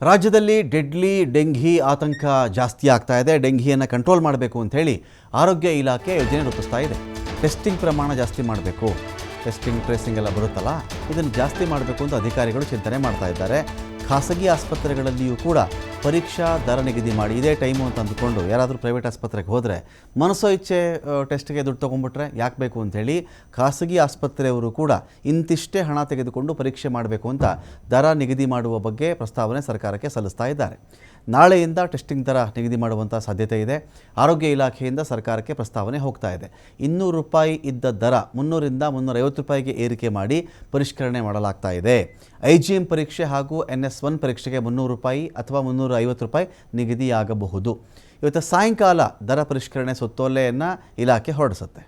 ರಾಜ್ಯದಲ್ಲಿ deadly dengue ಆತಂಕ ಜಾಸ್ತಿ ಆಗ್ತಾ ಇದೆ. ಡೆಂಘಿಯನ್ನು ಕಂಟ್ರೋಲ್ ಮಾಡಬೇಕು ಅಂತ ಹೇಳಿ ಆರೋಗ್ಯ ಇಲಾಖೆ ಯೋಜನೆ ರೂಪಿಸ್ತಾ ಇದೆ. ಟೆಸ್ಟಿಂಗ್ ಪ್ರಮಾಣ ಜಾಸ್ತಿ ಮಾಡಬೇಕು, ಟೆಸ್ಟಿಂಗ್ ಟ್ರೇಸಿಂಗ್ ಎಲ್ಲ ಬರುತ್ತಲ್ಲ, ಇದನ್ನು ಜಾಸ್ತಿ ಮಾಡಬೇಕು ಅಂತ ಅಧಿಕಾರಿಗಳು ಚಿಂತನೆ ಮಾಡ್ತಾ ಇದ್ದಾರೆ. ಖಾಸಗಿ ಆಸ್ಪತ್ರೆಗಳಲ್ಲಿಯೂ ಕೂಡ ಪರೀಕ್ಷಾ ದರ ನಿಗದಿ ಮಾಡಿ ಇದೇ ಟೈಮು ಅಂತ ಅಂದುಕೊಂಡು ಯಾರಾದರೂ ಪ್ರೈವೇಟ್ ಆಸ್ಪತ್ರೆಗೆ ಹೋದರೆ ಮನಸೋ ಇಚ್ಛೆ ಟೆಸ್ಟ್ಗೆ ದುಡ್ಡು ತೊಗೊಂಡ್ಬಿಟ್ರೆ ಯಾಕೆ ಬೇಕು ಅಂಥೇಳಿ ಖಾಸಗಿ ಆಸ್ಪತ್ರೆಯವರು ಕೂಡ ಇಂತಿಷ್ಟೇ ಹಣ ತೆಗೆದುಕೊಂಡು ಪರೀಕ್ಷೆ ಮಾಡಬೇಕು ಅಂತ ದರ ನಿಗದಿ ಮಾಡುವ ಬಗ್ಗೆ ಪ್ರಸ್ತಾವನೆ ಸರ್ಕಾರಕ್ಕೆ ಸಲ್ಲಿಸ್ತಾ ಇದ್ದಾರೆ. ನಾಳೆಯಿಂದ ಟೆಸ್ಟಿಂಗ್ ದರ ನಿಗದಿ ಮಾಡುವಂಥ ಸಾಧ್ಯತೆ ಇದೆ. ಆರೋಗ್ಯ ಇಲಾಖೆಯಿಂದ ಸರ್ಕಾರಕ್ಕೆ ಪ್ರಸ್ತಾವನೆ ಹೋಗ್ತಾ ಇದೆ. 200 ರೂಪಾಯಿ ಇದ್ದ ದರ 300ರಿಂದ 350 ರೂಪಾಯಿಗೆ ಏರಿಕೆ ಮಾಡಿ ಪರಿಷ್ಕರಣೆ ಮಾಡಲಾಗ್ತಾ ಇದೆ. IGM ಪರೀಕ್ಷೆ ಹಾಗೂ NS1 ಪರೀಕ್ಷೆಗೆ 300 ರೂಪಾಯಿ ಅಥವಾ 350 ರೂಪಾಯಿ ನಿಗದಿಯಾಗಬಹುದು. ಇವತ್ತು ಸಾಯಂಕಾಲ ದರ ಪರಿಷ್ಕರಣೆ ಸುತ್ತೋಲೆಯನ್ನು ಇಲಾಖೆ ಹೊರಡಿಸುತ್ತೆ.